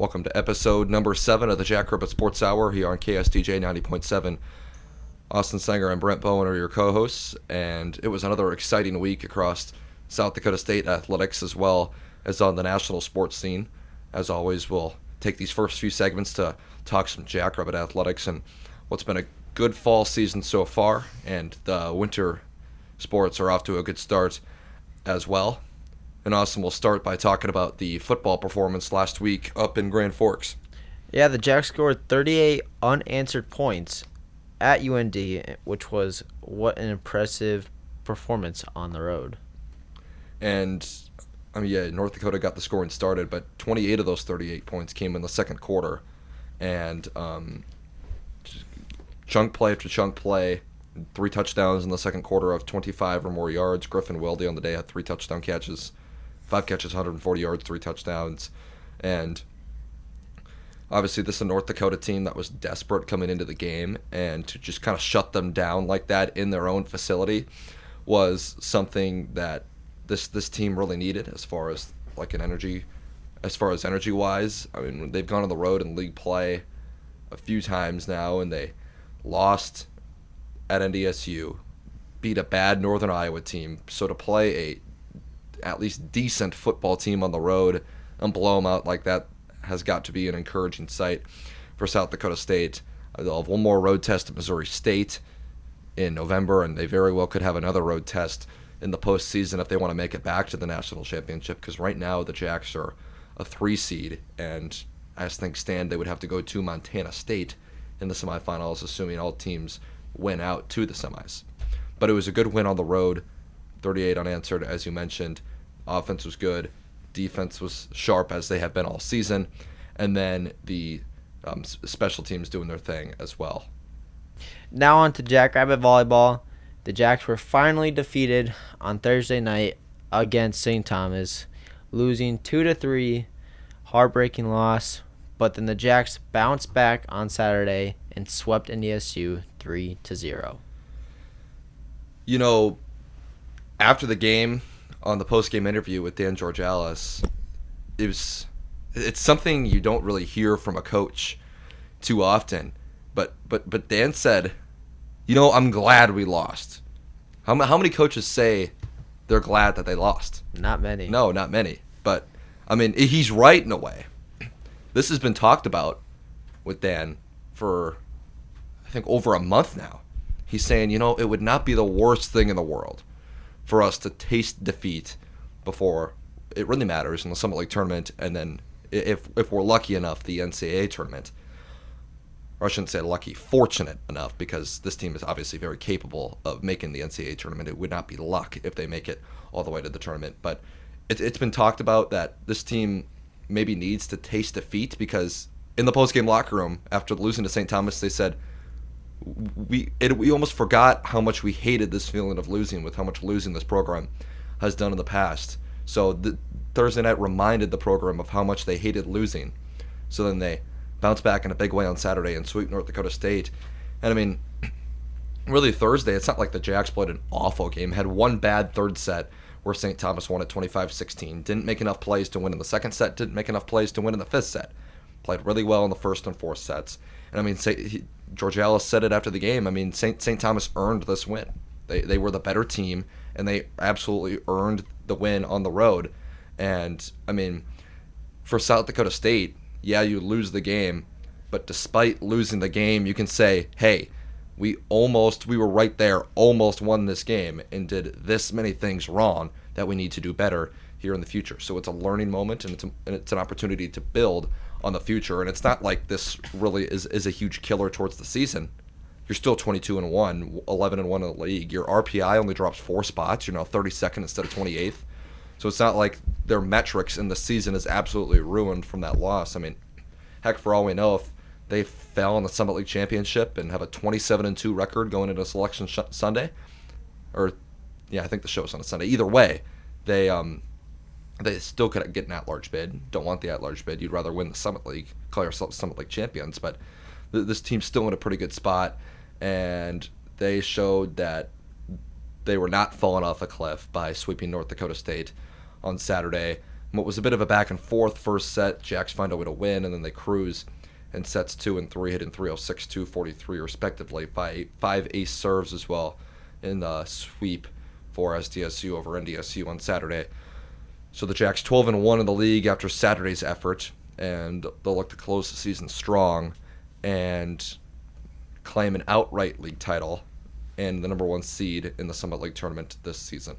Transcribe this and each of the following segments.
Welcome to episode number 7 of the Jackrabbit Sports Hour here on KSDJ 90.7. Austin Sanger and Brent Bowen are your co-hosts, and it was another exciting week across South Dakota State athletics as well as on the national sports scene. As always, we'll take these first few segments to talk some Jackrabbit athletics and what's been a good fall season so far, and the winter sports are off to a good start as well. And Austin will start by talking about the football performance last week up in Grand Forks. Yeah, the Jacks scored 38 unanswered points at UND, which was what an impressive performance on the road. And, North Dakota got the scoring started, but 28 of those 38 points came in the second quarter. And chunk play after chunk play, 3 touchdowns in the second quarter of 25 or more yards. Griffin Wilde on the day had 3 touchdown catches. 5 catches, 140 yards, 3 touchdowns. And obviously this is a North Dakota team that was desperate coming into the game, and to just kind of shut them down like that in their own facility was something that this team really needed as far as energy wise. I mean, they've gone on the road in league play a few times now, and they lost at SDSU, beat a bad Northern Iowa team. So to play a at least decent football team on the road and blow them out like that has got to be an encouraging sight for South Dakota State. They'll have one more road test at Missouri State in November, and they very well could have another road test in the postseason if they want to make it back to the national championship, because right now the Jacks are a 3 seed, and as things stand, they would have to go to Montana State in the semifinals, assuming all teams win out to the semis. But it was a good win on the road, 38 unanswered, as you mentioned. Offense was good. Defense was sharp, as they have been all season. And then the special teams doing their thing as well. Now on to Jackrabbit volleyball. The Jacks were finally defeated on Thursday night against St. Thomas, losing 2-3, heartbreaking loss. But then the Jacks bounced back on Saturday and swept SDSU 3-0. You know, after the game, on the post-game interview with Dan Georgalis, it's something you don't really hear from a coach too often. But Dan said, I'm glad we lost. How many coaches say they're glad that they lost? Not many. No, not many. But, he's right in a way. This has been talked about with Dan for, I think, over a month now. He's saying, it would not be the worst thing in the world for us to taste defeat before it really matters in the Summit League tournament, and then if we're lucky enough, the NCAA tournament. Or I shouldn't say lucky, fortunate enough, because this team is obviously very capable of making the NCAA tournament. It would not be luck if they make it all the way to the tournament. But it's been talked about that this team maybe needs to taste defeat, because in the post-game locker room after losing to St. Thomas, they said, we almost forgot how much we hated this feeling of losing, with how much losing this program has done in the past. So the Thursday night reminded the program of how much they hated losing. So then they bounced back in a big way on Saturday and swept North Dakota State. And really Thursday, it's not like the Jacks played an awful game. Had one bad third set where St. Thomas won at 25-16. Didn't make enough plays to win in the second set. Didn't make enough plays to win in the fifth set. Played really well in the first and fourth sets. And Georgalis said it after the game. St. Thomas earned this win. They were the better team, and they absolutely earned the win on the road. And for South Dakota State, yeah, you lose the game, but despite losing the game, you can say, hey, we were right there, almost won this game, and did this many things wrong that we need to do better here in the future. So it's a learning moment, and it's an opportunity to build on the future. And it's not like this really is a huge killer towards the season. You're still 22-1, 11-1 in the league. Your RPI only drops 4 spots. You're now 32nd instead of 28th. So it's not like their metrics in the season is absolutely ruined from that loss. Heck, for all we know, if they fell in the Summit League Championship and have a 27-2 record going into Selection Sunday, I think the show's on a Sunday. Either way, they still could get an at-large bid. Don't want the at-large bid. You'd rather win the Summit League, call yourself Summit League champions. But this team's still in a pretty good spot, and they showed that they were not falling off a cliff by sweeping North Dakota State on Saturday. What was a bit of a back and forth first set, Jacks find a way to win, and then they cruise in sets 2 and 3, hitting 306, 243 respectively. Five ace serves as well in the sweep for SDSU over NDSU on Saturday. So the Jacks 12-1 in the league after Saturday's effort, and they'll look to close the season strong and claim an outright league title and the number 1 seed in the Summit League tournament this season.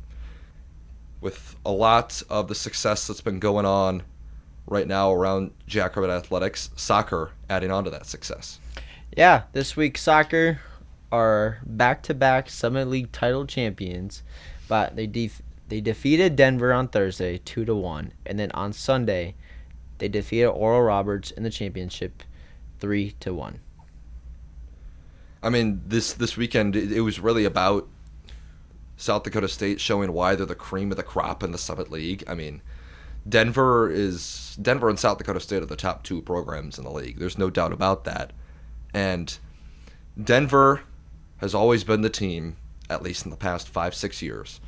With a lot of the success that's been going on right now around Jackrabbit Athletics, soccer adding on to that success. Yeah, this week soccer are back-to-back Summit League title champions, but they defeated Denver on Thursday 2-1, and then on Sunday they defeated Oral Roberts in the championship 3-1. I mean, this weekend it was really about South Dakota State showing why they're the cream of the crop in the Summit League. I mean, Denver and South Dakota State are the top 2 programs in the league. There's no doubt about that. And Denver has always been the team, at least in the past 5-6 years.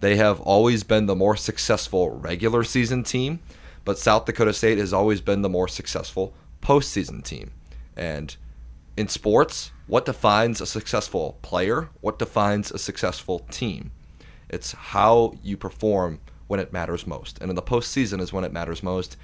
They have always been the more successful regular season team, but South Dakota State has always been the more successful postseason team. And in sports, what defines a successful player? What defines a successful team? It's how you perform when it matters most. And in the postseason is when it matters most.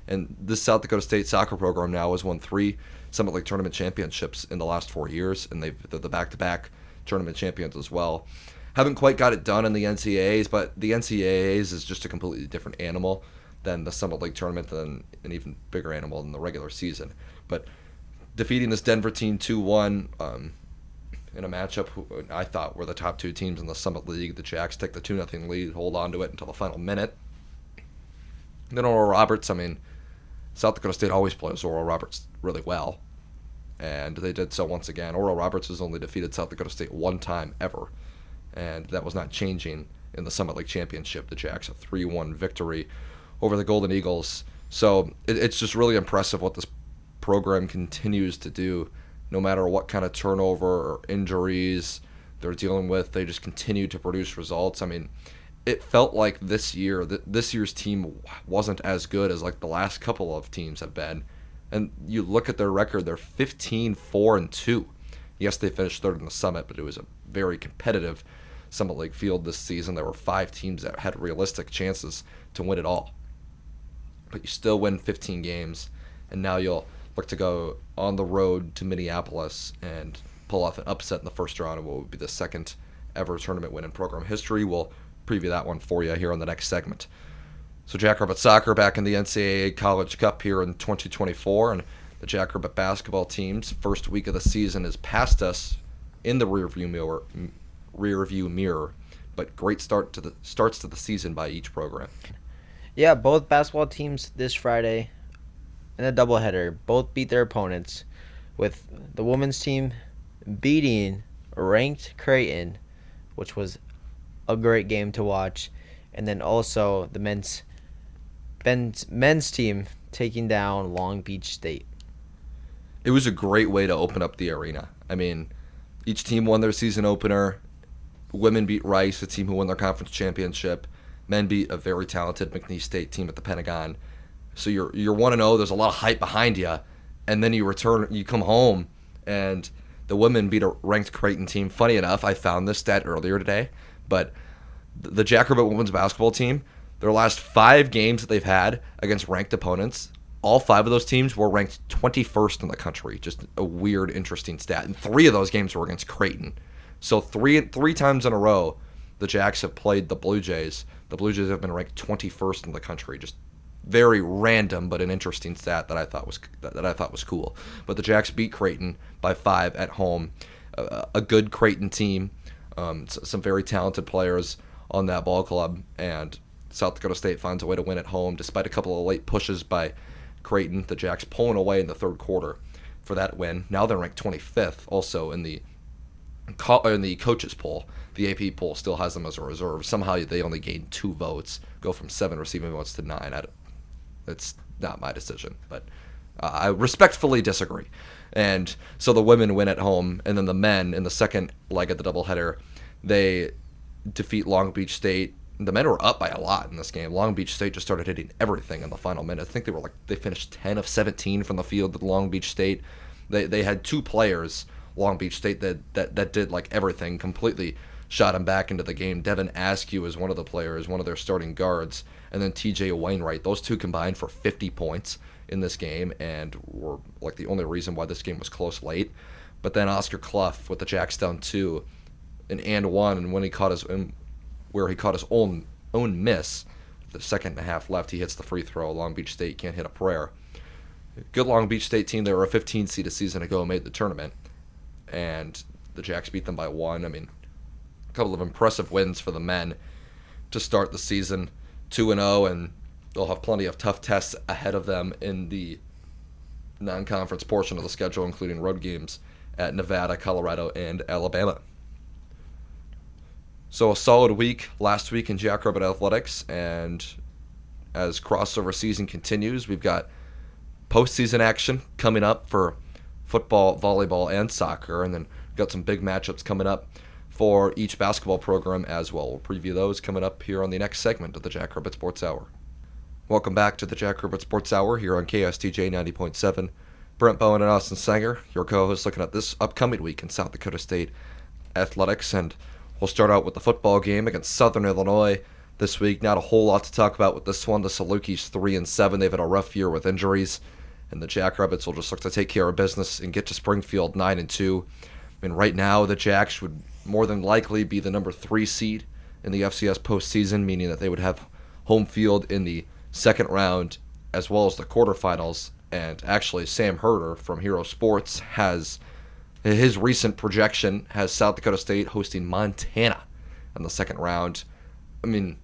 And this South Dakota State soccer program now has won 3 Summit League tournament championships in the last 4 years, and they're the back-to-back tournament champions as well. Haven't quite got it done in the NCAAs, but the NCAAs is just a completely different animal than the Summit League tournament, than an even bigger animal than the regular season. But defeating this Denver team 2-1 in a matchup who I thought were the top 2 teams in the Summit League. The Jacks take the 2-0 lead, hold on to it until the final minute. And then Oral Roberts, I mean, South Dakota State always plays Oral Roberts really well, and they did so once again. Oral Roberts has only defeated South Dakota State 1 time ever, and that was not changing in the Summit League Championship. The Jacks a 3-1 victory over the Golden Eagles. So it's just really impressive what this program continues to do. No matter what kind of turnover or injuries they're dealing with, they just continue to produce results. I mean, it felt like this year's team wasn't as good as like the last couple of teams have been. And you look at their record, they're 15-4-2. Yes, they finished 3rd in the Summit, but it was a very competitive Summit League field this season. There were 5 teams that had realistic chances to win it all. But you still win 15 games, and now you'll look to go on the road to Minneapolis and pull off an upset in the first round of what would be the 2nd ever tournament win in program history. We'll preview that one for you here on the next segment. So Jackrabbit soccer back in the NCAA College Cup here in 2024, and the Jackrabbit basketball team's first week of the season is past us in the rearview mirror, but great starts to the season by each program. Yeah, both basketball teams this Friday in a doubleheader both beat their opponents, with the women's team beating ranked Creighton, which was a great game to watch, and then also the men's team taking down Long Beach State. It was a great way to open up the arena. I mean, each team won their season opener. Women beat Rice, a team who won their conference championship. Men beat a very talented McNeese State team at the Pentagon. So you're 1-0. There's a lot of hype behind you, and then you come home, and the women beat a ranked Creighton team. Funny enough, I found this stat earlier today, but the Jackrabbit women's basketball team, their last 5 games that they've had against ranked opponents, all 5 of those teams were ranked 21st in the country. Just a weird, interesting stat. And 3 of those games were against Creighton. So three times in a row, the Jacks have played the Blue Jays. The Blue Jays have been ranked 21st in the country. Just very random, but an interesting stat that I thought was cool. But the Jacks beat Creighton by 5 at home. A good Creighton team, some very talented players on that ball club, and South Dakota State finds a way to win at home despite a couple of late pushes by Creighton. The Jacks pulling away in the 3rd quarter for that win. Now they're ranked 25th also in the coaches poll. The AP poll still has them as a reserve. Somehow they only gained 2 votes, go from 7 receiving votes to 9. It's not my decision, but I respectfully disagree. And so the women win at home, and then the men in the second leg of the doubleheader, they defeat Long Beach State the men were up by a lot in this game. Long Beach State just started hitting everything in the final minute. I think they finished 10 of 17 from the field at Long Beach State. They had two players, Long Beach State, that did like everything, completely shot him back into the game. Devin Askew is one of the players, one of their starting guards, and then TJ Wainwright. Those two combined for 50 points in this game and were like the only reason why this game was close late. But then Oscar Clough with the Jacks down 2, an and one, and when he caught his own miss, the second and a half left, he hits the free throw. Long Beach State can't hit a prayer. Good Long Beach State team. They were a 15 seed a season ago, made the tournament, and the Jacks beat them by 1. I mean, a couple of impressive wins for the men to start the season, 2-0, and they'll have plenty of tough tests ahead of them in the non-conference portion of the schedule, including road games at Nevada, Colorado, and Alabama. So a solid week last week in Jackrabbit Athletics, and as crossover season continues, we've got postseason action coming up for football, volleyball, and soccer, and then we've got some big matchups coming up for each basketball program as well. We'll preview those coming up here on the next segment of the Jackrabbit Sports Hour. Welcome back to the Jackrabbit Sports Hour here on KSTJ 90.7. Brent Bowen and Austin Sanger, your co-hosts, looking at this upcoming week in South Dakota State athletics, and we'll start out with the football game against Southern Illinois this week. Not a whole lot to talk about with this one. The Salukis 3-7. They've had a rough year with injuries, and the Jackrabbits will just look to take care of business and get to Springfield 9-2. I mean, right now the Jacks would more than likely be the number 3 seed in the FCS postseason, meaning that they would have home field in the second round as well as the quarterfinals. And actually, Sam Herder from Hero Sports has his recent projection has South Dakota State hosting Montana in the second round. I mean,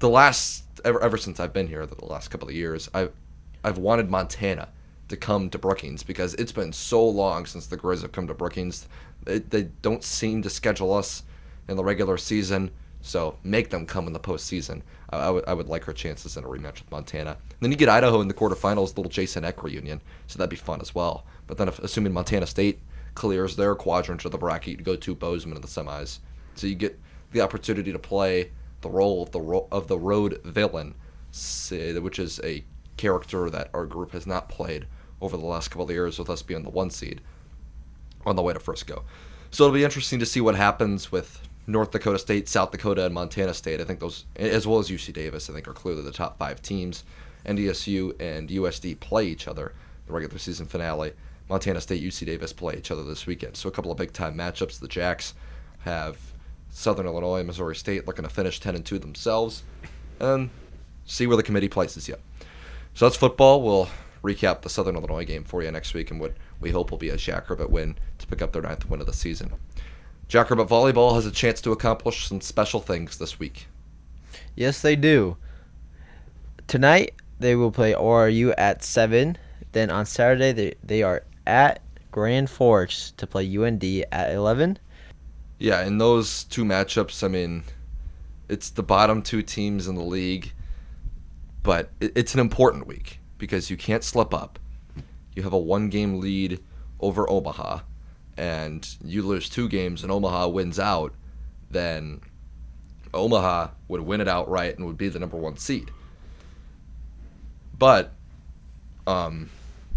ever since I've been here, the last couple of years, I've wanted Montana to come to Brookings because it's been so long since the Grizz have come to Brookings. They don't seem to schedule us in the regular season, so make them come in the postseason. I would like her chances in a rematch with Montana. And then you get Idaho in the quarterfinals, little Jason Eck reunion, so that'd be fun as well. But then assuming Montana State clears their quadrant of the bracket, you go to Bozeman in the semis. So you get the opportunity to play the role of the road villain, which is a character that our group has not played over the last couple of years, with us being the 1 seed on the way to Frisco. So it'll be interesting to see what happens with North Dakota State, South Dakota, and Montana State. I think those, as well as UC Davis, I think are clearly the top 5 teams. NDSU and USD play each other in the regular season finale. Montana State, UC Davis play each other this weekend. So a couple of big-time matchups. The Jacks have Southern Illinois and Missouri State looking to finish 10-2 themselves, and see where the committee places you. So that's football. We'll recap the Southern Illinois game for you next week and what we hope will be a Jackrabbit win to pick up their 9th win of the season. Jackrabbit Volleyball has a chance to accomplish some special things this week. Yes, they do. Tonight, they will play ORU at 7. Then on Saturday, they are at Grand Forks to play UND at 11. Yeah, in those two matchups, I mean, it's the bottom 2 teams in the league, but it's an important week because you can't slip up. You have a 1-game lead over Omaha, and you lose 2 games and Omaha wins out, then Omaha would win it outright and would be the number 1 seed. But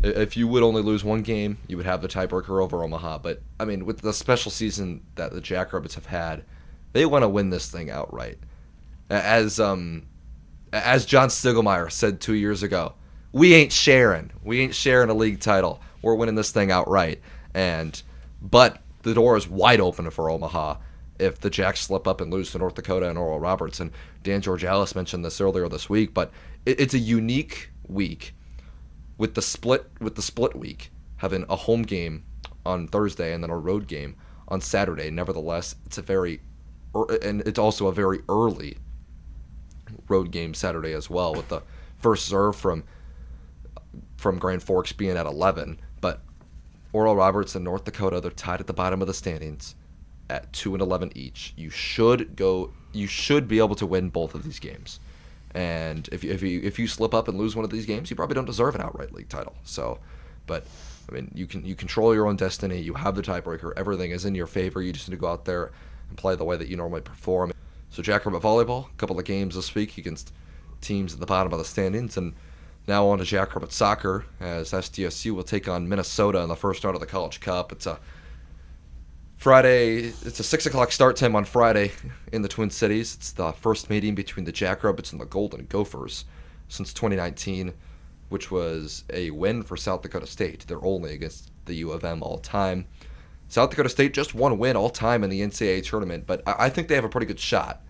if you would only lose 1 game, you would have the tiebreaker over Omaha. But, I mean, with the special season that the Jackrabbits have had, they want to win this thing outright. As John Stiglmeyer said 2 years ago, we ain't sharing. We ain't sharing a league title. We're winning this thing outright. But the door is wide open for Omaha if the Jacks slip up and lose to North Dakota and Oral Roberts. And Dan Georgalis mentioned this earlier this week, but it's a unique week with the split week, having a home game on Thursday and then a road game on Saturday. Nevertheless, it's also a very early road game Saturday as well, with the first serve from Grand Forks being at 11. But Oral Roberts and North Dakota, they're tied at the bottom of the standings at 2-11 each. You should be able to win both of these games. And if you slip up and lose one of these games, you probably don't deserve an outright league title. So, but I mean, you control your own destiny. You have the tiebreaker. Everything is in your favor. You just need to go out there and play the way that you normally perform. So Jackrabbit volleyball, a couple of games this week against teams at the bottom of the standings, and now on to Jackrabbit soccer as SDSU will take on Minnesota in the first round of the College Cup. It's a Friday. It's a 6 o'clock start time on Friday in the Twin Cities. It's the first meeting between the Jackrabbits and the Golden Gophers since 2019, which was a win for South Dakota State. They're only against the U of M all time. South Dakota State just one win all time in the NCAA tournament, but I think they have a pretty good shot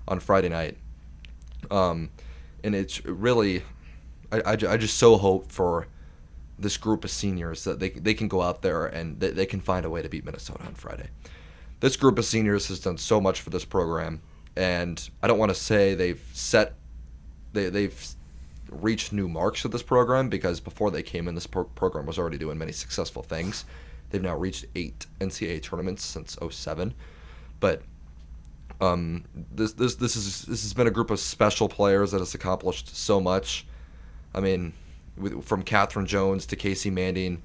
on Friday night. And it's really, I just so hope for this group of seniors that they can go out there and they can find a way to beat Minnesota on Friday. This group of seniors has done so much for this program, and I don't want to say they've reached new marks with this program, because before they came in, this program was already doing many successful things. They've now reached 8 NCAA tournaments since 2007, but this has been a group of special players that has accomplished so much. I mean, from Catherine Jones to Casey Manding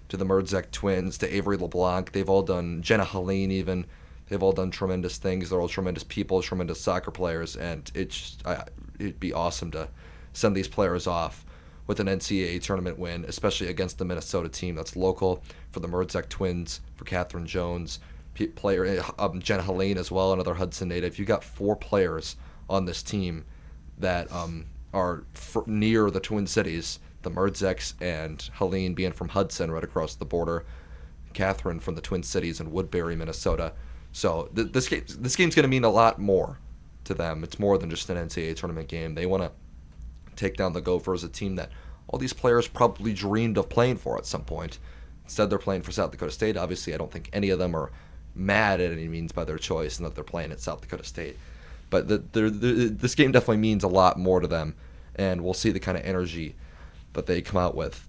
to the Merdzek twins to Avery LeBlanc, they've all done, Jenna Helene even, they've all done tremendous things. They're all tremendous people, tremendous soccer players, and it'd be awesome to send these players off with an NCAA tournament win, especially against the Minnesota team that's local. For the Merdzek twins, for Catherine Jones, player Jenna Helene as well, another Hudson native. You got 4 players on this team that are near the Twin Cities. The Merdzeks and Helene being from Hudson, right across the border. Catherine from the Twin Cities in Woodbury, Minnesota. So this game's going to mean a lot more to them. It's more than just an NCAA tournament game. They want to take down the Gophers, a team that all these players probably dreamed of playing for at some point. Instead, they're playing for South Dakota State. Obviously, I don't think any of them are mad at any means by their choice and that they're playing at South Dakota State. But this game definitely means a lot more to them, and we'll see the kind of energy that they come out with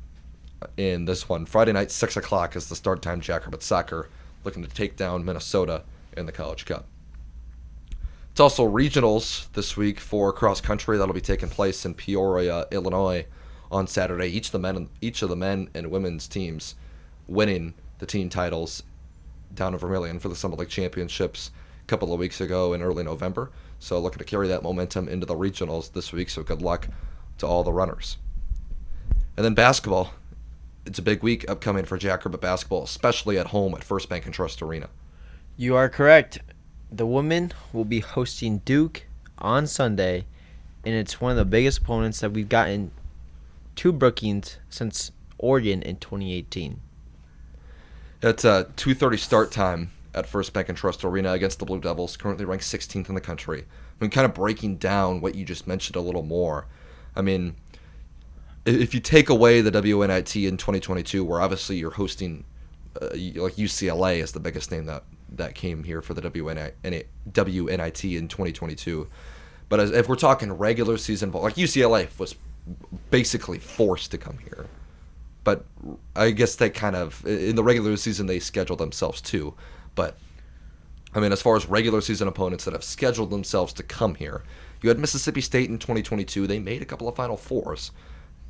in this one. Friday night, 6 o'clock is the start time. Jackrabbit soccer looking to take down Minnesota in the College Cup. It's also regionals this week for cross country. That'll be taking place in Peoria, Illinois on Saturday. Each of the men and women's teams winning the team titles down in Vermillion for the Summit League Championships a couple of weeks ago in early November. So looking to carry that momentum into the regionals this week, so good luck to all the runners. And then basketball. It's a big week upcoming for Jackrabbit basketball, especially at home at First Bank and Trust Arena. You are correct. The women will be hosting Duke on Sunday, and it's one of the biggest opponents that we've gotten to Brookings since Oregon in 2018. It's a 2:30 start time at First Bank and Trust Arena against the Blue Devils, currently ranked 16th in the country. I mean, kind of breaking down what you just mentioned a little more. I mean, if you take away the WNIT in 2022, where obviously you're hosting, like UCLA is the biggest name that came here for the WNIT in 2022. But if we're talking regular season ball, like UCLA was basically forced to come here. But I guess they kind of, in the regular season, they scheduled themselves too. But, I mean, as far as regular season opponents that have scheduled themselves to come here, you had Mississippi State in 2022. They made a couple of Final Fours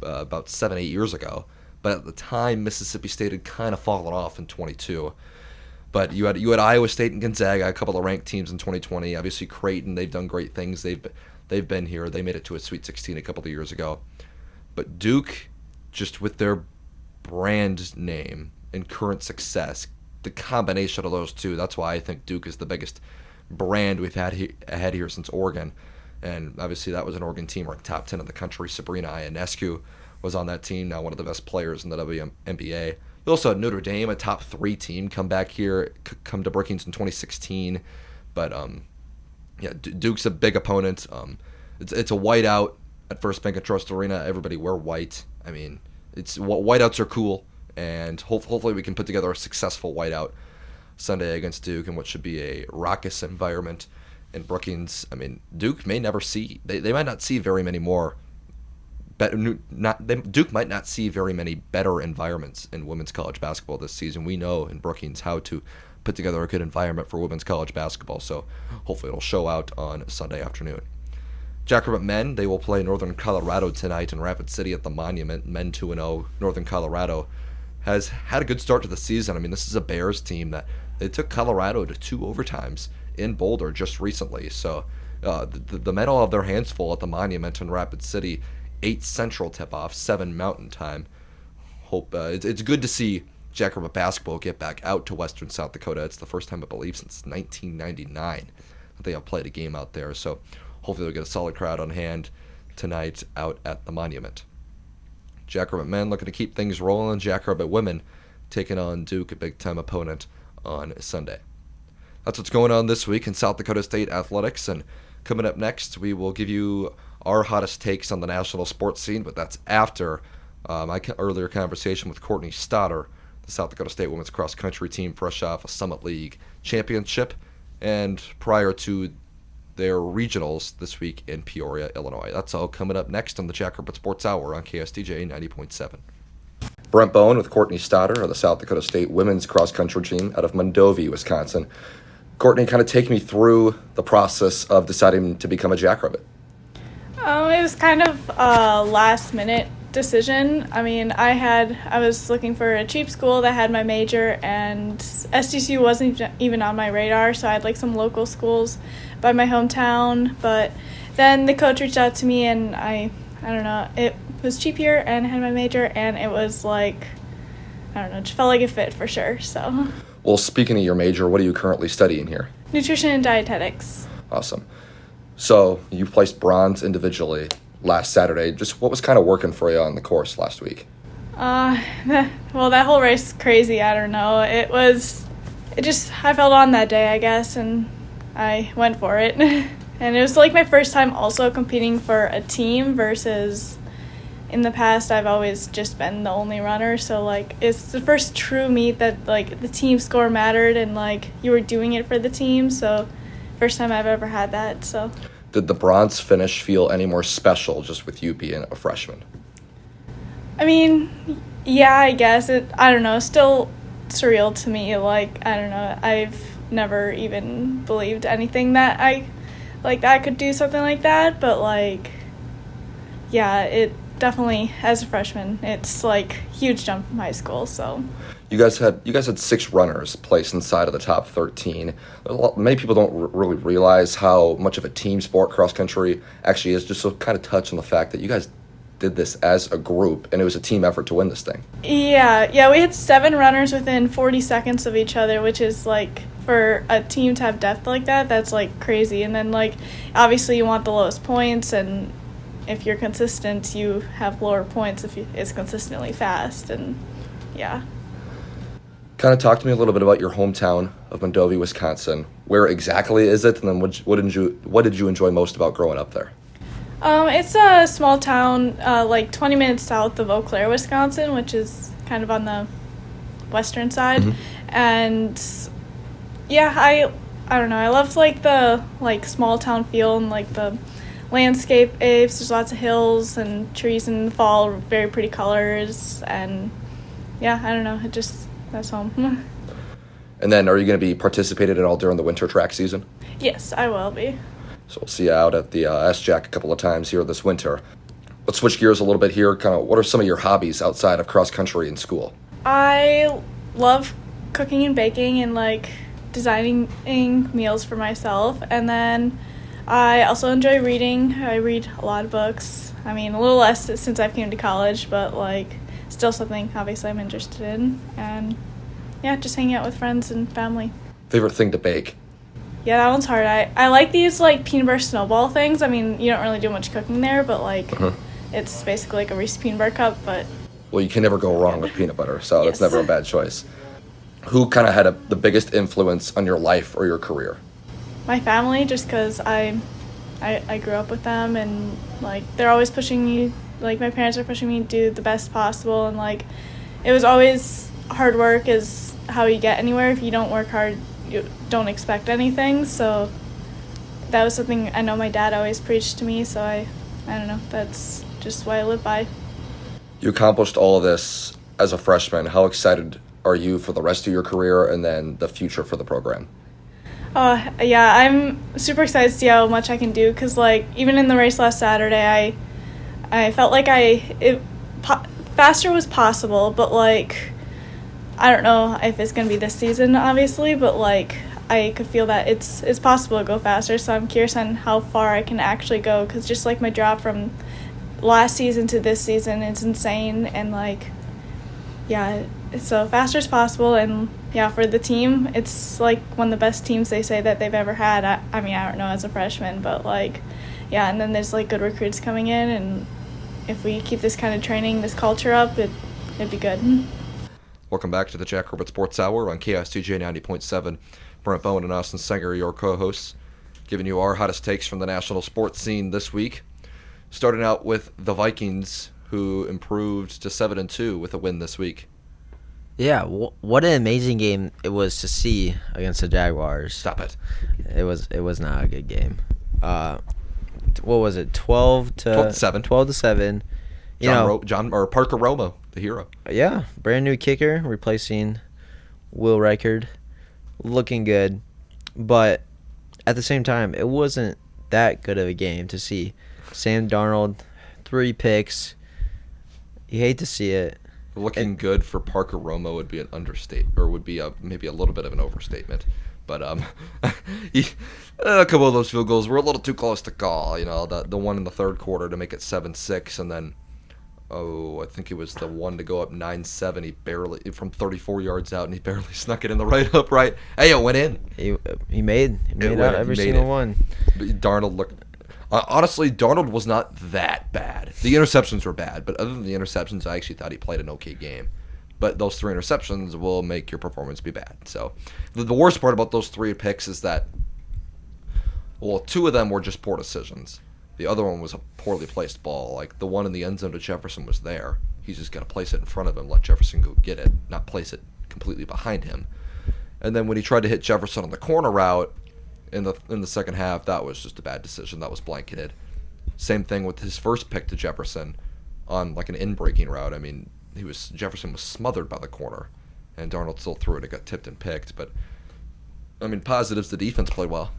about 7-8 years ago. But at the time, Mississippi State had kind of fallen off in 22. But you had Iowa State and Gonzaga, a couple of ranked teams in 2020. Obviously, Creighton, they've done great things. They've been here. They made it to a Sweet 16 a couple of years ago. But Duke, just with their brand name and current success, the combination of those two, that's why I think Duke is the biggest brand we've had here since Oregon. And obviously that was an Oregon team ranked top 10 in the country. Sabrina Ionescu was on that team, now one of the best players in the WNBA. You also had Notre Dame, a top 3 team, come back here, come to Brookings in 2016. But Duke's a big opponent. It's a whiteout at First Bank and Trust Arena. Everybody wear white. I mean, whiteouts are cool, and hopefully we can put together a successful whiteout Sunday against Duke in what should be a raucous environment in Brookings. I mean, Duke may never see. They might not see very many more. Duke might not see very many better environments in women's college basketball this season. We know in Brookings how to put together a good environment for women's college basketball, so hopefully it'll show out on Sunday afternoon. Jackrabbit men, they will play Northern Colorado tonight in Rapid City at the Monument. Men 2-0. Northern Colorado has had a good start to the season. I mean, this is a Bears team that they took Colorado to 2 overtimes in Boulder just recently. So The men all have their hands full at the Monument in Rapid City. 8 Central tip-off, 7 Mountain Time. Hope it's good to see Jackrabbit basketball get back out to Western South Dakota. It's the first time, I believe, since 1999 that they have played a game out there. So hopefully they'll get a solid crowd on hand tonight out at the Monument. Jackrabbit men looking to keep things rolling. Jackrabbit women taking on Duke, a big-time opponent, on Sunday. That's what's going on this week in South Dakota State athletics. And coming up next, we will give you our hottest takes on the national sports scene, but that's after my earlier conversation with Courtney Stoddard, the South Dakota State women's cross-country team, fresh off a Summit League championship, and prior to their regionals this week in Peoria, Illinois. That's all coming up next on the Jackrabbit Sports Hour on KSTJ 90.7. Brent Bowen with Courtney Stoddard of the South Dakota State women's cross-country team out of Mondovi, Wisconsin. Courtney, kind of take me through the process of deciding to become a Jackrabbit. It was kind of a last-minute decision. I mean, I was looking for a cheap school that had my major, and SDSU wasn't even on my radar, so I had like some local schools by my hometown. But then the coach reached out to me, and I don't know, it was cheap here, and I had my major, and it was like, I don't know, just felt like it fit for sure. So. Well, speaking of your major, what are you currently studying here? Nutrition and dietetics. Awesome. So you placed bronze individually last Saturday. Just what was kind of working for you on the course last week? Well, that whole race is crazy. I don't know. I felt on that day, I guess, and I went for it. And it was like my first time also competing for a team versus in the past I've always just been the only runner. So like it's the first true meet that like the team score mattered and like you were doing it for the team. So first time I've ever had that. So did the bronze finish feel any more special just with you being a freshman? I mean, yeah, I guess I don't know, still surreal to me. Like, I don't know, I've never even believed anything that I could do something like that, but like, yeah, it definitely, as a freshman, it's like huge jump from high school. So you guys had 6 runners placed inside of the top 13. Many people don't really realize how much of a team sport cross country actually is. Just so kind of touch on the fact that you guys did this as a group, and it was a team effort to win this thing. Yeah, we had 7 runners within 40 seconds of each other, which is like, for a team to have depth like that, that's like crazy. And then like obviously you want the lowest points, and if you're consistent you have lower points if it's consistently fast. And yeah, kind of talk to me a little bit about your hometown of Mondovi, Wisconsin. Where exactly is it, and then what did you enjoy most about growing up there? It's a small town, like 20 minutes south of Eau Claire, Wisconsin, which is kind of on the western side. Mm-hmm. And yeah, I don't know, I loved like the like small town feel and like the landscape. There's lots of hills and trees in the fall, very pretty colors, and yeah, I don't know, that's home. And then are you going to be participating at all during the winter track season? Yes, I will be. So we'll see you out at the S-Jack a couple of times here this winter. Let's switch gears a little bit here. Kind of, what are some of your hobbies outside of cross country and school? I love cooking and baking and like designing meals for myself. And then I also enjoy reading. I read a lot of books. I mean, a little less since I've came to college, but like still something obviously I'm interested in. And yeah, just hanging out with friends and family. Favorite thing to bake? Yeah, that one's hard. I like these like peanut butter snowball things. I mean, you don't really do much cooking there, but like it's basically like a Reese's peanut butter cup. But well, you can never go wrong with peanut butter, so yes. That's never a bad choice. Who kind of had the biggest influence on your life or your career? My family, just because I grew up with them, and like they're always pushing me. Like my parents are pushing me to do the best possible, and like it was always hard work is how you get anywhere. If you don't work hard, you don't expect anything. So that was something I know my dad always preached to me, so I don't know, that's just what I live by. You accomplished all of this as a freshman. How excited are you for the rest of your career and then the future for the program? Yeah, I'm super excited to see how much I can do, because like even in the race last Saturday, I felt like faster was possible, but like I don't know if it's going to be this season, obviously, but like I could feel that it's possible to go faster. So I'm curious on how far I can actually go, because just like my drop from last season to this season, it's insane. And like, yeah, so faster as possible. And yeah, for the team, it's like one of the best teams they say that they've ever had. I mean, I don't know as a freshman, but like, yeah. And then there's like good recruits coming in, and if we keep this kind of training, this culture up, it'd be good. Welcome back to the Jackrabbit Sports Hour on KSTJ 90.7. Brent Bowen and Austin Sanger are your co-hosts, giving you our hottest takes from the national sports scene this week. Starting out with the Vikings, who improved to 7-2 with a win this week. Yeah, what an amazing game it was to see against the Jaguars. Stop it. It was not a good game. What was it? 12-7. 12-7. Parker Romo, the hero. Yeah, brand new kicker replacing Will Reichard. Looking good, but at the same time, it wasn't that good of a game to see. Sam Darnold, 3 picks. You hate to see it. Looking good for Parker Romo would be an understatement, or would be maybe a little bit of an overstatement. But a couple of those field goals were a little too close to call. The one in the third quarter to make it 7-6, and then I think it was the one to go up 9-7. He barely, from 34 yards out, and he barely snuck it in the right upright. Hey, it went in. He made out every single one. Darnold looked. Honestly, Darnold was not that bad. The interceptions were bad, but other than the interceptions, I actually thought he played an okay game. But those 3 interceptions will make your performance be bad. So the worst part about those 3 picks is that, 2 of them were just poor decisions. The other one was a poorly placed ball. Like the one in the end zone to Jefferson was there. He's just got to place it in front of him, let Jefferson go get it, not place it completely behind him. And then when he tried to hit Jefferson on the corner route in the second half, that was just a bad decision. That was blanketed. Same thing with his first pick to Jefferson on like an in-breaking route. I mean, Jefferson was smothered by the corner, and Darnold still threw it. It got tipped and picked. But I mean, positives: the defense played well.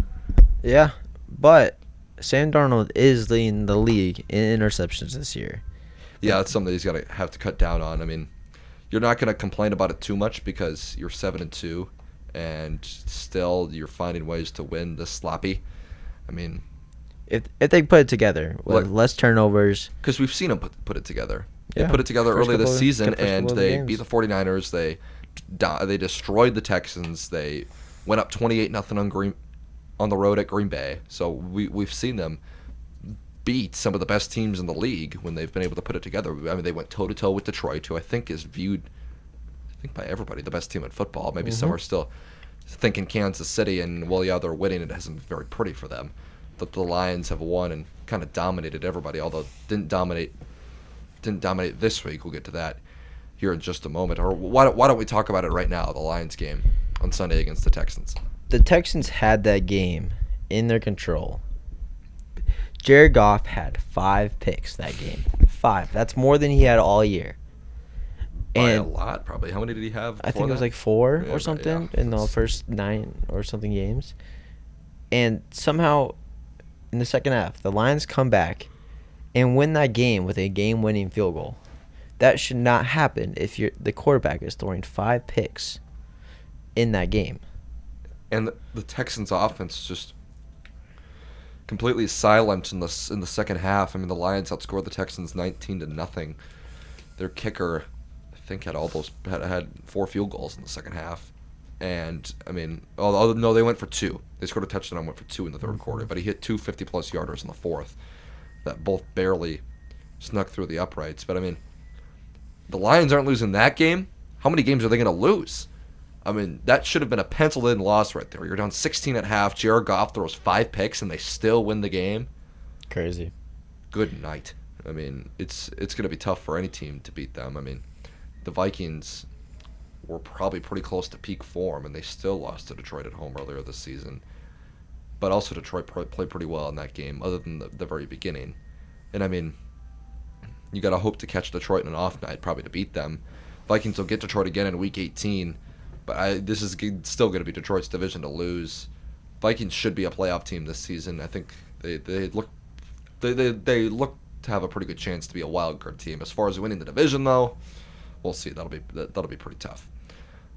Yeah, but Sam Darnold is leading the league in interceptions this year. Yeah, that's something he's going to have to cut down on. I mean, you're not going to complain about it too much because you're 7-2, and still you're finding ways to win this sloppy. I mean, if they put it together with less turnovers, because we've seen them put it together. Yeah, they put it together early this season, and they beat the 49ers. They destroyed the Texans. They went up 28-0 on the road at Green Bay. So we've seen them beat some of the best teams in the league when they've been able to put it together. I mean, they went toe-to-toe with Detroit, who I think is viewed, by everybody, the best team in football. Maybe some are still thinking Kansas City, and, they're winning. It hasn't been very pretty for them. But the Lions have won and kind of dominated everybody, although didn't dominate this week. We'll get to that here in just a moment. Or why don't we talk about it right now, the Lions game on Sunday against the Texans? The Texans had that game in their control. Jared Goff had 5 picks that game. 5. That's more than he had all year. By a lot, probably. How many did he have? I think it was like 4 or something in the first 9 or something games. And somehow, in the second half, the Lions come back and win that game with a game-winning field goal. That should not happen if the quarterback is throwing 5 picks in that game. And the Texans' offense just completely silent in the second half. I mean, the Lions outscored the Texans 19-0. Their kicker, I think, had 4 field goals in the second half. And I mean, no, they went for 2. They scored a touchdown and went for 2 in the third quarter. But he hit 2 50-plus yarders in the fourth that both barely snuck through the uprights. But I mean, the Lions aren't losing that game. How many games are they going to lose? I mean, that should have been a penciled-in loss right there. You're down 16 at half. Jared Goff throws 5 picks, and they still win the game. Crazy. Good night. I mean, it's going to be tough for any team to beat them. I mean, the Vikings were probably pretty close to peak form, and they still lost to Detroit at home earlier this season. But also Detroit played pretty well in that game, other than the very beginning. And, I mean, you got to hope to catch Detroit in an off night, probably to beat them. Vikings will get Detroit again in Week 18. But this is still going to be Detroit's division to lose. Vikings should be a playoff team this season. I think they look to have a pretty good chance to be a wild card team. As far as winning the division, though, we'll see. That'll be pretty tough.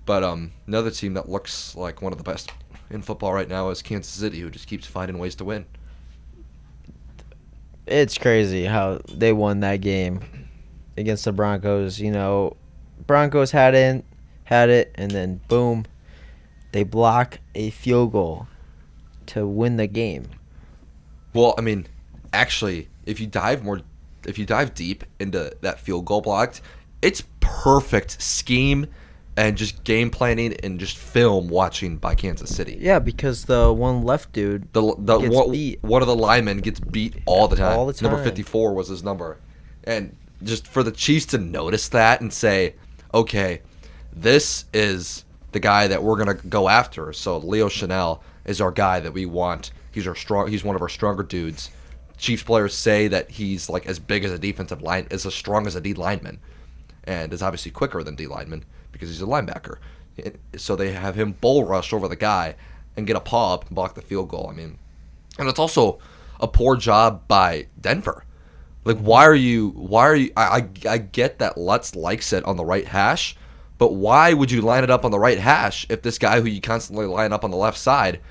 But another team that looks like one of the best in football right now is Kansas City, who just keeps finding ways to win. It's crazy how they won that game against the Broncos. Broncos had it, and then boom, they block a field goal to win the game. Well, I mean, actually, if you dive deep into that field goal blocked, it's perfect scheme and just game planning and just film watching by Kansas City. Yeah, because the one left dude gets beat. One of the linemen gets beat all the time. All the time. Number 54 was his number. And just for the Chiefs to notice that and say, okay, this is the guy that we're going to go after. So Leo Chanel is our guy that we want. He's one of our stronger dudes. Chiefs players say that he's like as big as a defensive line, as strong as a D lineman, and is obviously quicker than D lineman because he's a linebacker. So they have him bull rush over the guy and get a paw up and block the field goal. I mean, and it's also a poor job by Denver. Like, why are you? I get that Lutz likes it on the right hash, but why would you line it up on the right hash if this guy who you constantly line up on the left side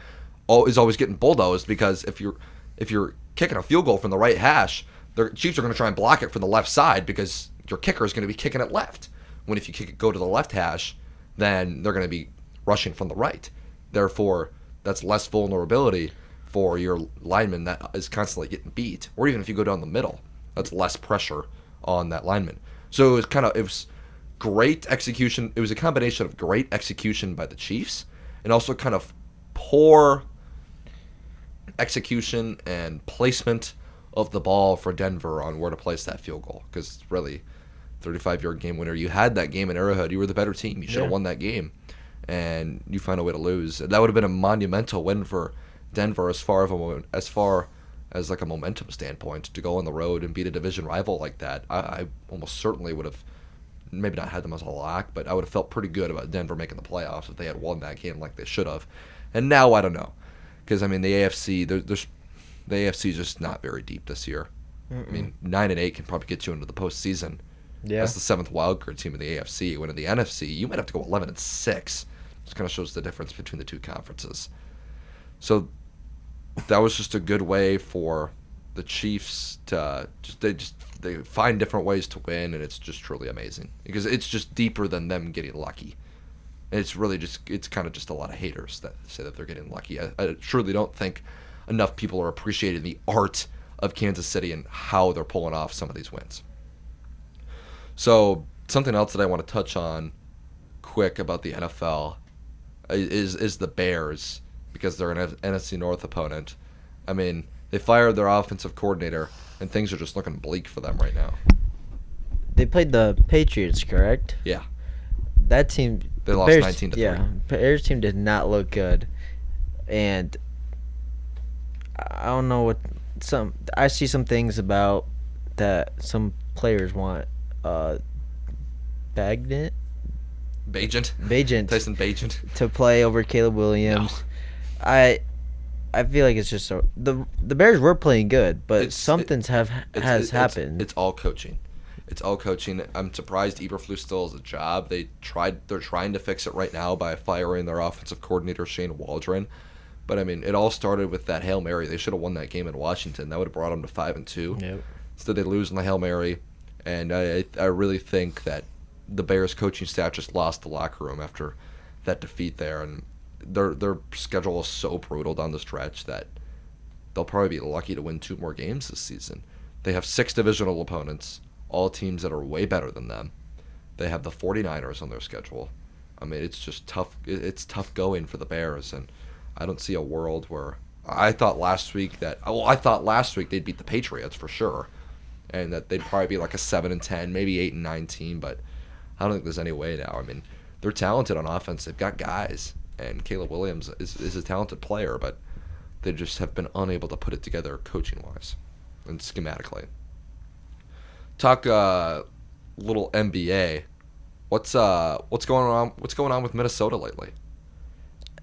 is always getting bulldozed? Because if you're kicking a field goal from the right hash, the Chiefs are going to try and block it from the left side because your kicker is going to be kicking it left. When if you go to the left hash, then they're going to be rushing from the right. Therefore, that's less vulnerability for your lineman that is constantly getting beat. Or even if you go down the middle, that's less pressure on that lineman. So it was great execution. It was a combination of great execution by the Chiefs and also kind of poor execution and placement of the ball for Denver on where to place that field goal. Because really, 35-yard game winner. You had that game in Arrowhead. You were the better team. You should have won that game. And you find a way to lose. That would have been a monumental win for Denver as far as like a momentum standpoint to go on the road and beat a division rival like that. I almost certainly would have maybe not had them as a lock, but I would have felt pretty good about Denver making the playoffs if they had won that game like they should have. And now I don't know. Because, I mean, the AFC, the AFC is just not very deep this year. I mean, 9-8 can probably get you into the postseason. Yeah. That's the 7th wildcard team in the AFC. When in the NFC, you might have to go 11-6. Just kind of shows the difference between the two conferences. So that was just a good way for the Chiefs to they find different ways to win, and it's just truly amazing because it's just deeper than them getting lucky. And it's kind of just a lot of haters that say that they're getting lucky. I truly don't think enough people are appreciating the art of Kansas City and how they're pulling off some of these wins. So something else that I want to touch on quick about the NFL is the Bears, because they're an NFC North opponent. I mean, they fired their offensive coordinator, and things are just looking bleak for them right now. They played the Patriots, correct? Yeah. That team... They lost 19-3. Yeah, Bears team did not look good. And I don't know what... I see some things about that some players want Bagent Tyson Bagent to play over Caleb Williams. No. I feel like it's just the Bears were playing good, but something's has happened. It's all coaching. It's all coaching. I'm surprised Eberflus still has a job. They're trying to fix it right now by firing their offensive coordinator Shane Waldron. But I mean, it all started with that Hail Mary. They should have won that game in Washington. That would have brought them to 5-2. Yep. Instead, they lose in the Hail Mary, and I really think that the Bears coaching staff just lost the locker room after that defeat there, and their schedule is so brutal down the stretch that they'll probably be lucky to win 2 more games this season. They have 6 divisional opponents, all teams that are way better than them. They have the 49ers on their schedule. I mean, it's just tough. It's tough going for the Bears, and I don't see a world where I thought last week they'd beat the Patriots for sure, and that they'd probably be like a 7-10, maybe 8-9 team, but I don't think there's any way now. I mean, they're talented on offense. They've got guys, and Caleb Williams is a talented player, but they just have been unable to put it together coaching-wise and schematically. Talk little NBA. What's going on? What's going on with Minnesota lately?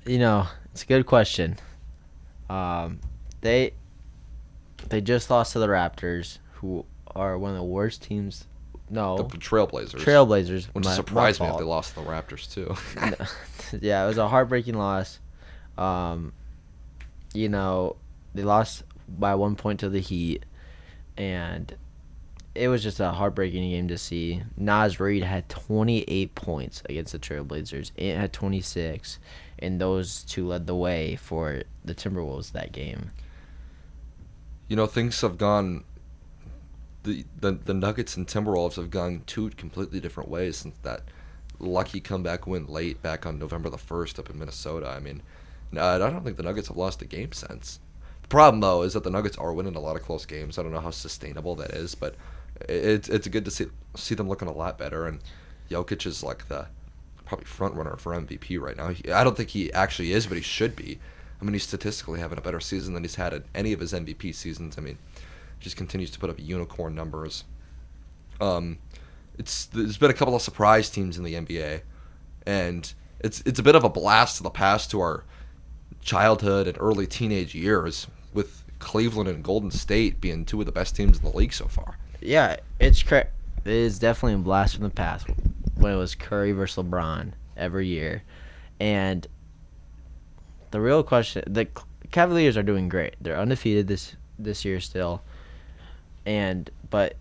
It's a good question. They just lost to the Raptors, who are one of the worst teams. No, the Trailblazers. Trailblazers. Which surprised me if they lost to the Raptors too. Yeah, it was a heartbreaking loss. You know, they lost by 1 point to the Heat, and it was just a heartbreaking game to see. Naz Reid had 28 points against the Trailblazers. Ant had 26, and those two led the way for the Timberwolves that game. You know, things have gone. The Nuggets and Timberwolves have gone two completely different ways since that lucky comeback win late back on November the 1st up in Minnesota. I mean, no, I don't think the Nuggets have lost a game since. The problem, though, is that the Nuggets are winning a lot of close games. I don't know how sustainable that is, but it's good to see them looking a lot better. And Jokic is like the probably front runner for MVP right now. I don't think he actually is, but he should be. I mean, he's statistically having a better season than he's had at any of his MVP seasons. I mean, just continues to put up unicorn numbers. There's been a couple of surprise teams in the NBA, and it's a bit of a blast to the past to our childhood and early teenage years, with Cleveland and Golden State being two of the best teams in the league so far. Yeah, it's correct. It is definitely a blast from the past when it was Curry versus LeBron every year. And the real question, the Cavaliers are doing great. They're undefeated this year still. But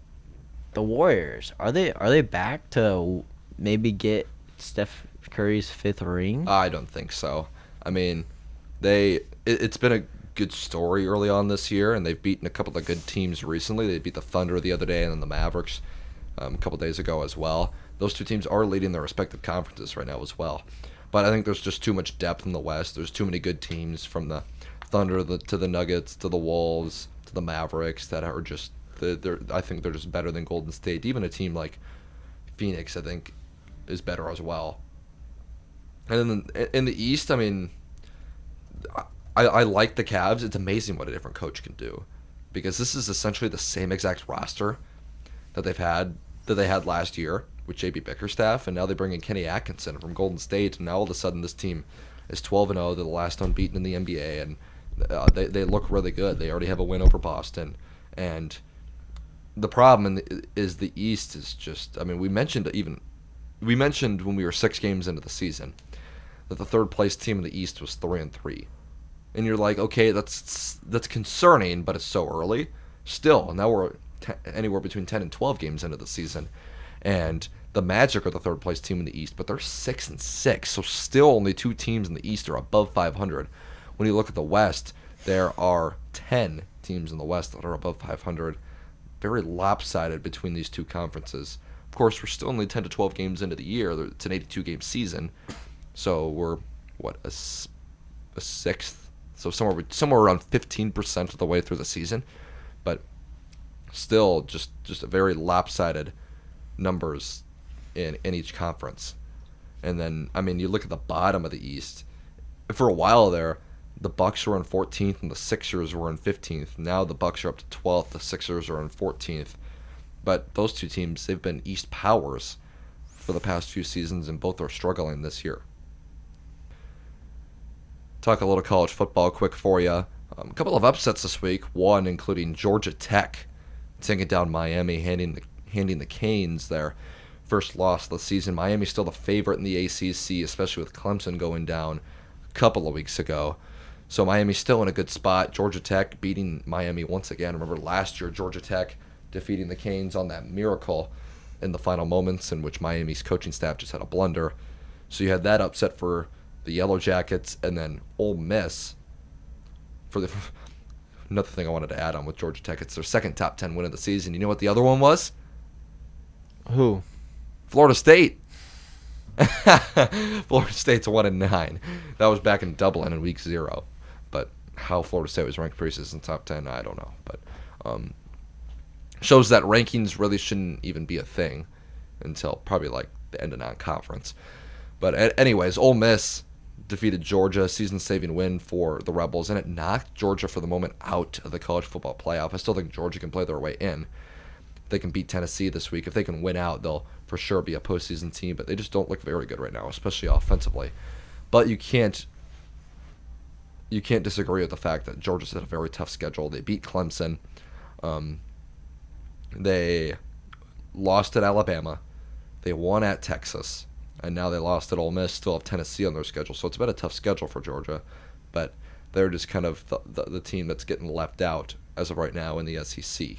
the Warriors, are they back to maybe get Steph Curry's 5th ring? I don't think so. I mean, it's been a good story early on this year, and they've beaten a couple of good teams recently. They beat the Thunder the other day and then the Mavericks a couple days ago as well. Those two teams are leading their respective conferences right now as well. But I think there's just too much depth in the West. There's too many good teams, from the Thunder to the Nuggets to the Wolves to the Mavericks, that are just I think they're just better than Golden State. Even a team like Phoenix, I think, is better as well. And then in the East, I mean, I like the Cavs. It's amazing what a different coach can do, because this is essentially the same exact roster that they had last year with JB Bickerstaff, and now they bring in Kenny Atkinson from Golden State, and now all of a sudden this team is 12-0. They're the last unbeaten in the NBA, and they look really good. They already have a win over Boston, and the problem is the East is just. I mean, we mentioned when we were 6 games into the season that the third place team in the East was 3-3, and you're like, okay, that's concerning, but it's so early. Still, now we're anywhere between 10 and 12 games into the season, and the Magic are the third place team in the East, but they're 6-6, so still only 2 teams in the East are above 500. When you look at the West, there are 10 teams in the West that are above 500. Very lopsided between these two conferences. Of course, we're still only 10 to 12 games into the year. It's an 82-game season, so we're a sixth, so somewhere around 15% of the way through the season, but still just a very lopsided numbers in each conference. And then, I mean, you look at the bottom of the East. For a while there, the Bucks were in 14th and the Sixers were in 15th. Now the Bucks are up to 12th. The Sixers are in 14th. But those two teams, they've been East powers for the past few seasons, and both are struggling this year. Talk a little college football quick for you. A couple of upsets this week. One including Georgia Tech taking down Miami, handing the Canes their first loss of the season. Miami's still the favorite in the ACC, especially with Clemson going down a couple of weeks ago. So Miami's still in a good spot. Georgia Tech beating Miami once again. Remember last year, Georgia Tech defeating the Canes on that miracle in the final moments, in which Miami's coaching staff just had a blunder. So you had that upset for the Yellow Jackets, and then Ole Miss for the another thing I wanted to add on with Georgia Tech. It's their second top 10 win of the season. You know what the other one was? Who? Florida State. Florida State's 1-9. That was back in Dublin in week 0. But how Florida State was ranked preseason top 10, I don't know. But shows that rankings really shouldn't even be a thing until probably like the end of non-conference. But anyways, Ole Miss defeated Georgia, season-saving win for the Rebels, and it knocked Georgia for the moment out of the college football playoff. I still think Georgia can play their way in. If they can beat Tennessee this week, if they can win out, they'll for sure be a postseason team, but they just don't look very good right now, especially offensively. But you can't disagree with the fact that Georgia's had a very tough schedule. They beat Clemson. They lost at Alabama. They won at Texas. And now they lost at Ole Miss, still have Tennessee on their schedule. So it's been a tough schedule for Georgia. but they're just kind of the team that's getting left out as of right now in the SEC. A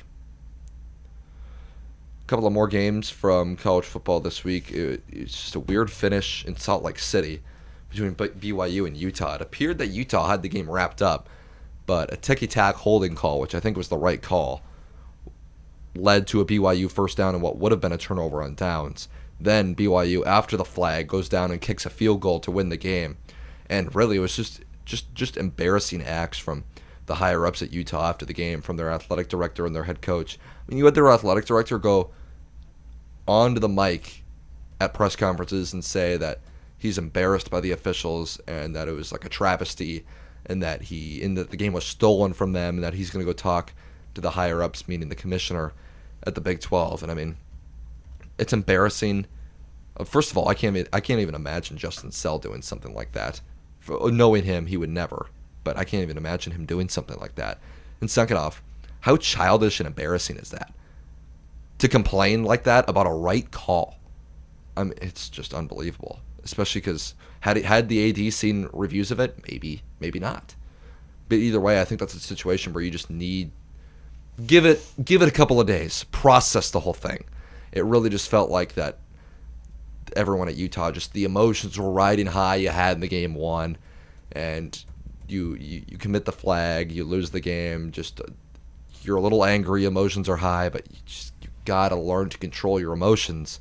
couple of more games from college football this week. It's just a weird finish in Salt Lake City between BYU and Utah. It appeared that Utah had the game wrapped up, but a ticky-tack holding call, which I think was the right call, led to a BYU first down and what would have been a turnover on downs. Then BYU, after the flag, goes down and kicks a field goal to win the game. And really, it was just embarrassing acts from the higher-ups at Utah after the game, from their athletic director and their head coach. I mean, you had their athletic director go onto the mic at press conferences and say that he's embarrassed by the officials and that it was like a travesty and that the game was stolen from them and that he's going to go talk to the higher-ups, meaning the commissioner at the Big 12. And I mean, it's embarrassing. First of all, I can't even imagine Justin Sell doing something like that. Knowing him, he would never. But I can't even imagine him doing something like that. And second off, how childish and embarrassing is that? To complain like that about a right call. I mean, it's just unbelievable. Especially because had the AD seen reviews of it, maybe not. But either way, I think that's a situation where you just need give it a couple of days, process the whole thing. It really just felt like that everyone at Utah, just the emotions were riding high. You had in the game one, and you commit the flag, you lose the game. Just you're a little angry, emotions are high, but you gotta learn to control your emotions.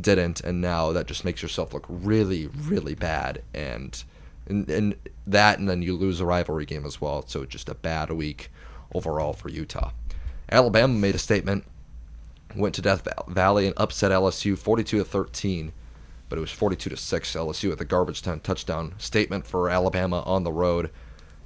Didn't, and now that just makes yourself look really, really bad, and that, and then you lose a rivalry game as well. So just a bad week overall for Utah. Alabama made a statement, went to Death Valley and upset LSU 42-13, but it was 42-6 LSU at the garbage time touchdown. Statement for Alabama on the road.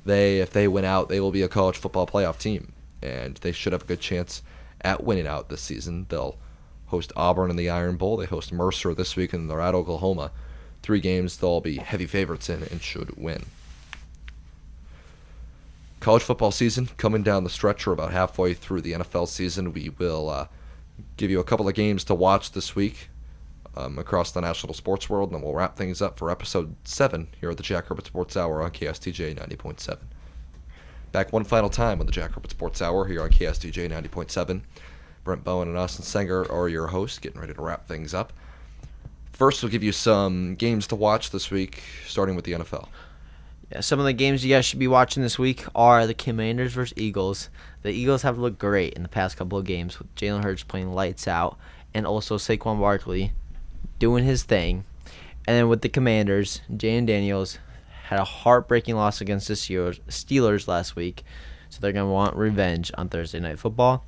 If they win out, they will be a college football playoff team, and they should have a good chance at winning out this season. They'll host Auburn in the Iron Bowl. They host Mercer this week, and they're at Oklahoma. 3 games they'll be heavy favorites in and should win. College football season coming down the stretch. We're about halfway through the NFL season. We will give you a couple of games to watch this week across the national sports world, and then we'll wrap things up for episode 7 here at the Jackrabbit Sports Hour on KSTJ 90.7. Back one final time on the Jackrabbit Sports Hour here on KSTJ 90.7. Brent Bowen and Austin Sanger are your hosts, getting ready to wrap things up. First, we'll give you some games to watch this week, starting with the NFL. Yeah, some of the games you guys should be watching this week are the Commanders versus Eagles. The Eagles have looked great in the past couple of games, with Jalen Hurts playing lights out and also Saquon Barkley doing his thing. And then with the Commanders, Jayden Daniels had a heartbreaking loss against the Steelers last week, so they're going to want revenge on Thursday Night Football.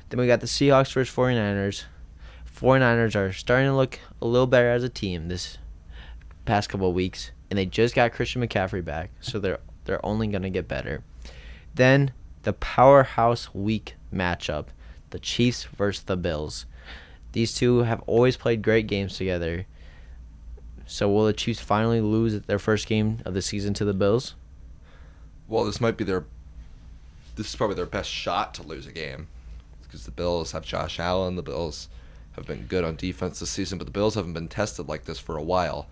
Then we got the Seahawks versus 49ers. 49ers are starting to look a little better as a team this past couple of weeks, and they just got Christian McCaffrey back, so they're only going to get better. Then the powerhouse week matchup, the Chiefs versus the Bills. These two have always played great games together. So will the Chiefs finally lose their first game of the season to the Bills? Well, this is probably their best shot to lose a game, because the Bills have Josh Allen. The Bills have been good on defense this season, but the Bills haven't been tested like this for a while.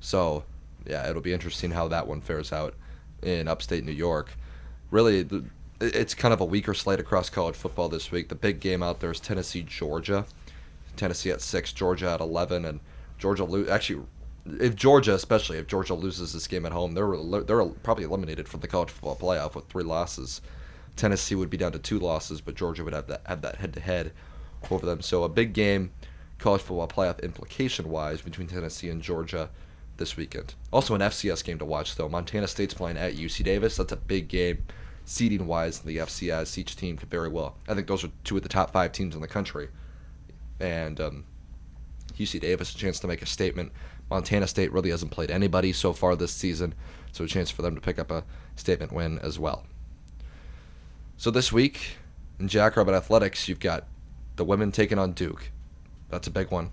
So, yeah, it'll be interesting how that one fares out in upstate New York. Really, it's kind of a weaker slate across college football this week. The big game out there is Tennessee-Georgia. Tennessee at 6, Georgia at 11, and Georgia if Georgia loses this game at home, they're probably eliminated from the college football playoff with 3 losses. Tennessee would be down to 2 losses, but Georgia would have that head-to-head over them. So a big game, college football playoff implication-wise, between Tennessee and Georgia this weekend. Also an FCS game to watch, though. Montana State's playing at UC Davis. That's a big game, seeding-wise, in the FCS. Each team could very well. I think those are 2 of the top 5 teams in the country. And UC Davis, a chance to make a statement. Montana State really hasn't played anybody so far this season, so a chance for them to pick up a statement win as well. So this week, in Jackrabbit Athletics, you've got the women taking on Duke. That's a big one.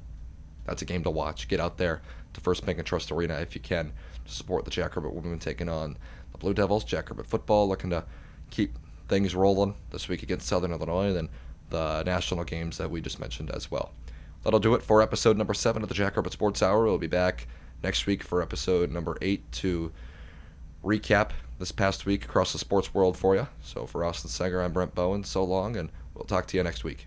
That's a game to watch. Get out there to First Bank and Trust Arena if you can to support the Jackrabbit women taking on the Blue Devils. Jackrabbit football looking to keep things rolling this week against Southern Illinois, and then the national games that we just mentioned as well. That'll do it for episode number 7 of the Jackrabbit Sports Hour. We'll be back next week for episode number 8 to recap this past week across the sports world for you. So for Austin Seger, I'm Brent Bowen. So long, and we'll talk to you next week.